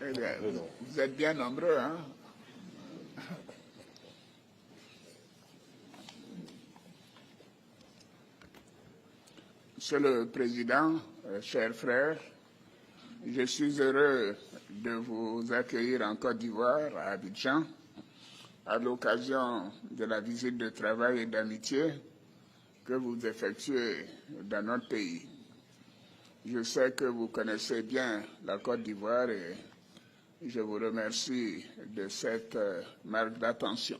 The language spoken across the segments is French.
Eh bien, vous êtes bien nombreux, hein? Monsieur le Président, chers frères, je suis heureux de vous accueillir en Côte d'Ivoire, à Abidjan, à l'occasion de la visite de travail et d'amitié que vous effectuez dans notre pays. Je sais que vous connaissez bien la Côte d'Ivoire et je vous remercie de cette marque d'attention.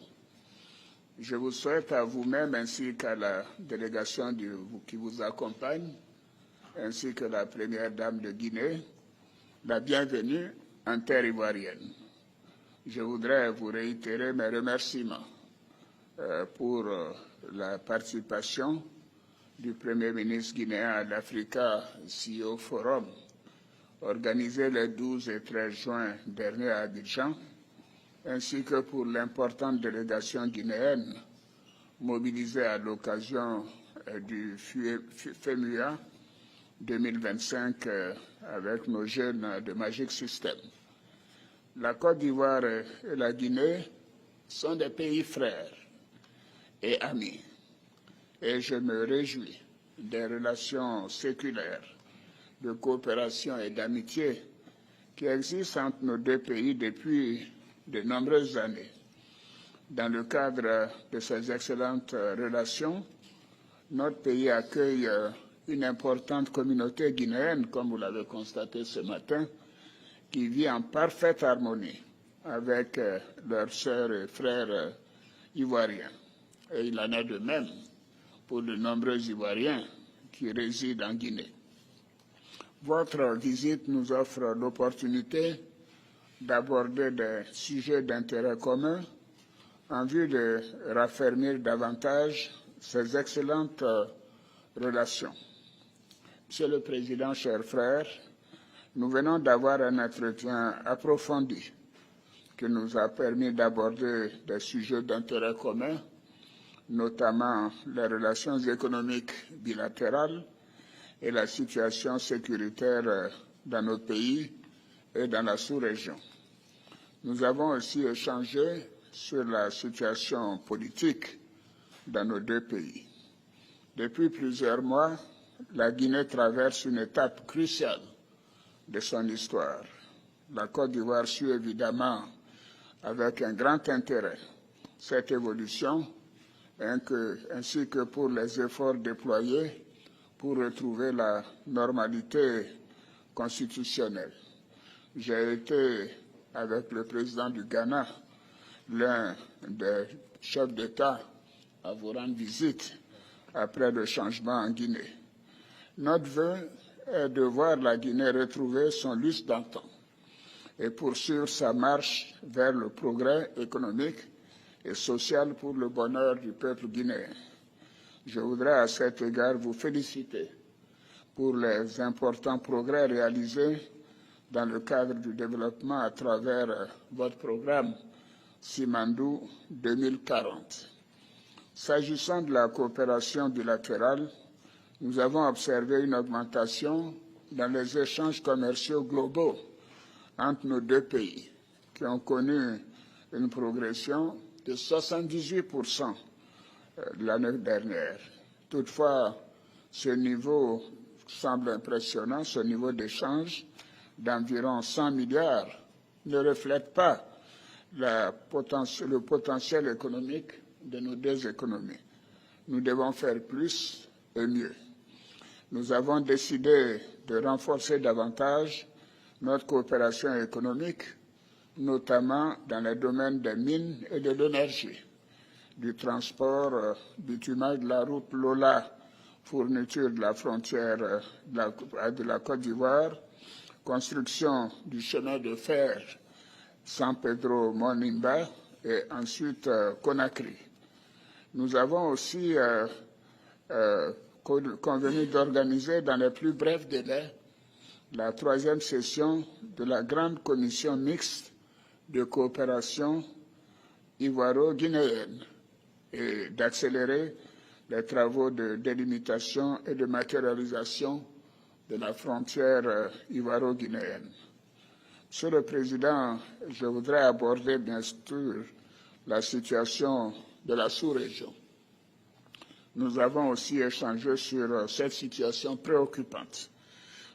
Je vous souhaite à vous-même ainsi qu'à la délégation qui vous accompagne, ainsi que la première dame de Guinée, la bienvenue en terre ivoirienne. Je voudrais vous réitérer mes remerciements pour la participation du Premier ministre guinéen à l'Africa CEO Forum, organisé les 12 et 13 juin dernier à Abidjan, ainsi que pour l'importante délégation guinéenne mobilisée à l'occasion du FEMUA 2025 avec nos jeunes de Magic System. La Côte d'Ivoire et la Guinée sont des pays frères et amis, et je me réjouis des relations séculaires de coopération et d'amitié qui existent entre nos deux pays depuis de nombreuses années. Dans le cadre de ces excellentes relations, notre pays accueille une importante communauté guinéenne, comme vous l'avez constaté ce matin, qui vit en parfaite harmonie avec leurs sœurs et frères ivoiriens. Et il en est de même pour de nombreux Ivoiriens qui résident en Guinée. Votre visite nous offre l'opportunité d'aborder des sujets d'intérêt commun en vue de raffermir davantage ces excellentes relations. Monsieur le Président, chers frères, nous venons d'avoir un entretien approfondi qui nous a permis d'aborder des sujets d'intérêt commun, notamment les relations économiques bilatérales et la situation sécuritaire dans notre pays et dans la sous-région. Nous avons aussi échangé sur la situation politique dans nos deux pays. Depuis plusieurs mois, la Guinée traverse une étape cruciale de son histoire. La Côte d'Ivoire suit évidemment avec un grand intérêt cette évolution, ainsi que pour les efforts déployés pour retrouver la normalité constitutionnelle. J'ai été, avec le président du Ghana, l'un des chefs d'État à vous rendre visite après le changement en Guinée. Notre vœu est de voir la Guinée retrouver son lustre d'antan et poursuivre sa marche vers le progrès économique et social pour le bonheur du peuple guinéen. Je voudrais à cet égard vous féliciter pour les importants progrès réalisés dans le cadre du développement à travers votre programme Simandou 2040. S'agissant de la coopération bilatérale, nous avons observé une augmentation dans les échanges commerciaux globaux entre nos deux pays, qui ont connu une progression de 78% l'année dernière. Toutefois, ce niveau semble impressionnant, ce niveau d'échange d'environ 100 milliards ne reflète pas le potentiel économique de nos deux économies. Nous devons faire plus et mieux. Nous avons décidé de renforcer davantage notre coopération économique, notamment dans les domaines des mines et de l'énergie, du transport, bitumage de la route Lola, fourniture de la frontière de la Côte d'Ivoire, construction du chemin de fer San Pedro-Monimba et ensuite Conakry. Nous avons aussi convenu d'organiser dans les plus brefs délais la 3e session de la grande commission mixte de coopération ivoiro-guinéenne et d'accélérer les travaux de délimitation et de matérialisation de la frontière ivoiro-guinéenne. Monsieur le Président, je voudrais aborder bien sûr la situation de la sous-région. Nous avons aussi échangé sur cette situation préoccupante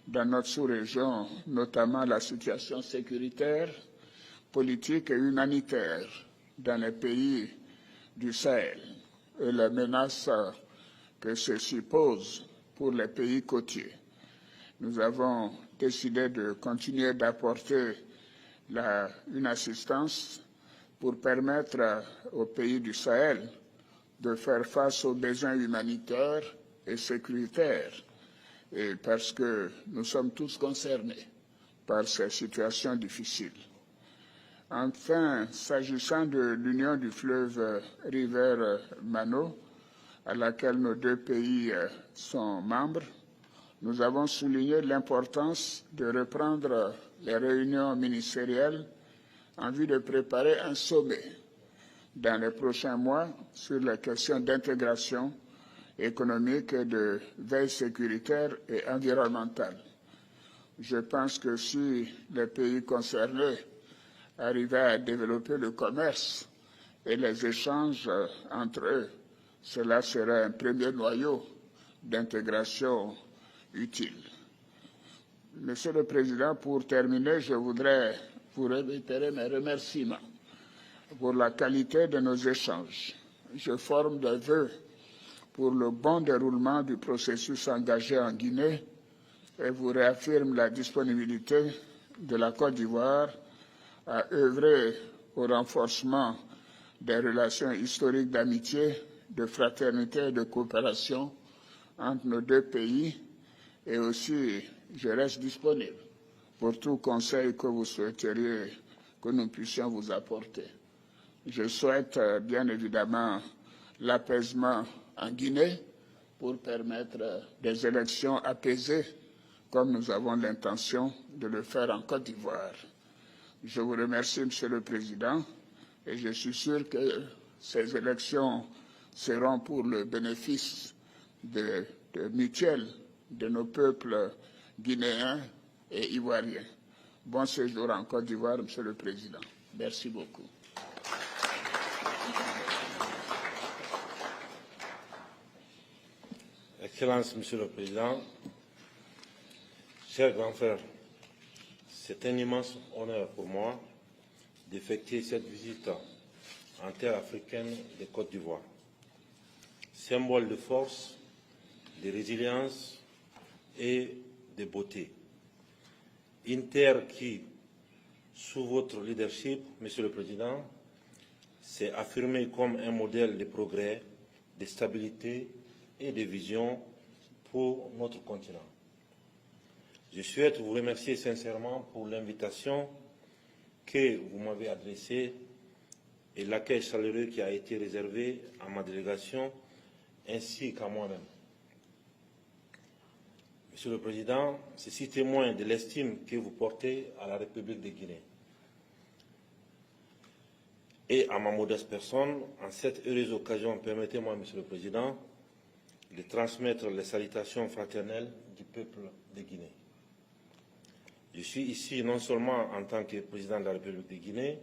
dans notre sous-région, notamment la situation sécuritaire, politique et humanitaire dans les pays du Sahel et les menaces que ceci pose pour les pays côtiers. Nous avons décidé de continuer d'apporter une assistance pour permettre aux pays du Sahel de faire face aux besoins humanitaires et sécuritaires, et parce que nous sommes tous concernés par ces situations difficiles. Enfin, s'agissant de l'Union du fleuve River-Mano, à laquelle nos deux pays sont membres, nous avons souligné l'importance de reprendre les réunions ministérielles en vue de préparer un sommet dans les prochains mois sur les questions d'intégration économique et de veille sécuritaire et environnementale. Je pense que si les pays concernés arrivaient à développer le commerce et les échanges entre eux, cela serait un premier noyau d'intégration utile. Monsieur le Président, pour terminer, je voudrais vous réitérer mes remerciements pour la qualité de nos échanges. Je forme des vœux pour le bon déroulement du processus engagé en Guinée et vous réaffirme la disponibilité de la Côte d'Ivoire à œuvrer au renforcement des relations historiques d'amitié, de fraternité et de coopération entre nos deux pays, et aussi je reste disponible pour tout conseil que vous souhaiteriez que nous puissions vous apporter. Je souhaite bien évidemment l'apaisement en Guinée pour permettre des élections apaisées comme nous avons l'intention de le faire en Côte d'Ivoire. Je vous remercie, Monsieur le Président, et je suis sûr que ces élections seront pour le bénéfice mutuel de nos peuples guinéens et ivoiriens. Bon séjour en Côte d'Ivoire, Monsieur le Président. Merci beaucoup. Excellence, Monsieur le Président, chers grands frères, c'est un immense honneur pour moi d'effectuer cette visite en terre africaine de Côte d'Ivoire. Symbole de force, de résilience et de beauté. Une terre qui, sous votre leadership, Monsieur le Président, s'est affirmée comme un modèle de progrès, de stabilité et de vision pour notre continent. Je souhaite vous remercier sincèrement pour l'invitation que vous m'avez adressée et l'accueil chaleureux qui a été réservé à ma délégation ainsi qu'à moi-même. Monsieur le Président, ceci témoigne de l'estime que vous portez à la République de Guinée. Et à ma modeste personne, en cette heureuse occasion, permettez-moi, Monsieur le Président, de transmettre les salutations fraternelles du peuple de Guinée. Je suis ici non seulement en tant que président de la République de Guinée,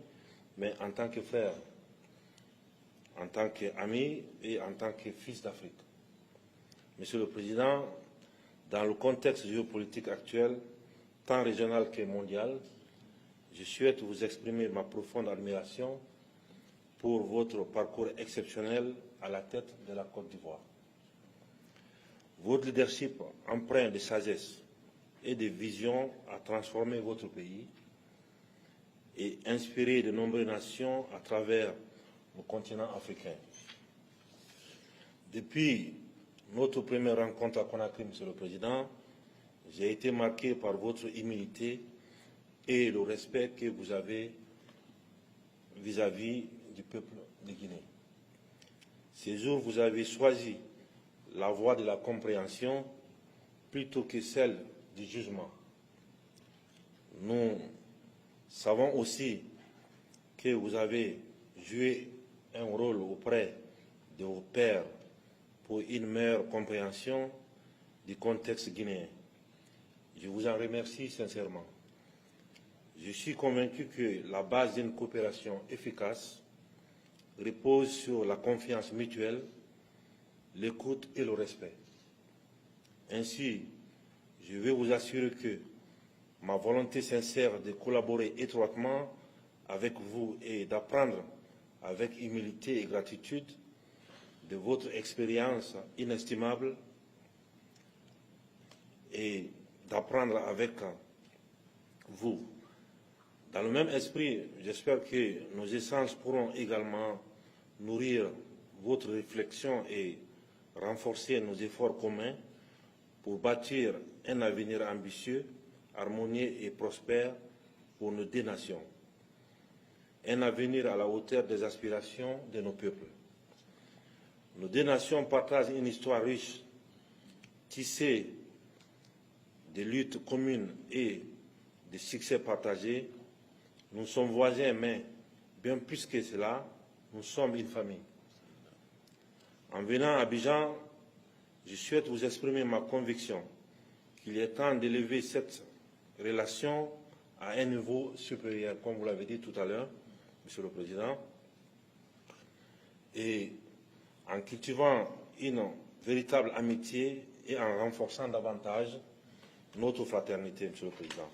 mais en tant que frère, en tant qu'ami et en tant que fils d'Afrique. Monsieur le Président, dans le contexte géopolitique actuel, tant régional que mondial, je souhaite vous exprimer ma profonde admiration pour votre parcours exceptionnel à la tête de la Côte d'Ivoire. Votre leadership empreint de sagesse et de vision a transformé votre pays et inspiré de nombreuses nations à travers le continent africain. Depuis notre première rencontre à Conakry, Monsieur le Président, j'ai été marqué par votre humilité et le respect que vous avez vis-à-vis du peuple de Guinée. Ces jours, vous avez choisi la voie de la compréhension plutôt que celle du jugement. Nous savons aussi que vous avez joué un rôle auprès de vos pairs pour une meilleure compréhension du contexte guinéen. Je vous en remercie sincèrement. Je suis convaincu que la base d'une coopération efficace repose sur la confiance mutuelle, l'écoute et le respect. Ainsi, je veux vous assurer que ma volonté sincère de collaborer étroitement avec vous et d'apprendre avec humilité et gratitude de votre expérience inestimable et d'apprendre avec vous. Dans le même esprit, j'espère que nos échanges pourront également nourrir votre réflexion et renforcer nos efforts communs pour bâtir un avenir ambitieux, harmonieux et prospère pour nos deux nations. Un avenir à la hauteur des aspirations de nos peuples. Nos deux nations partagent une histoire riche, tissée de luttes communes et de succès partagés. Nous sommes voisins, mais bien plus que cela, nous sommes une famille. En venant à Abidjan, je souhaite vous exprimer ma conviction qu'il est temps d'élever cette relation à un niveau supérieur, comme vous l'avez dit tout à l'heure, Monsieur le Président, et en cultivant une véritable amitié et en renforçant davantage notre fraternité, Monsieur le Président.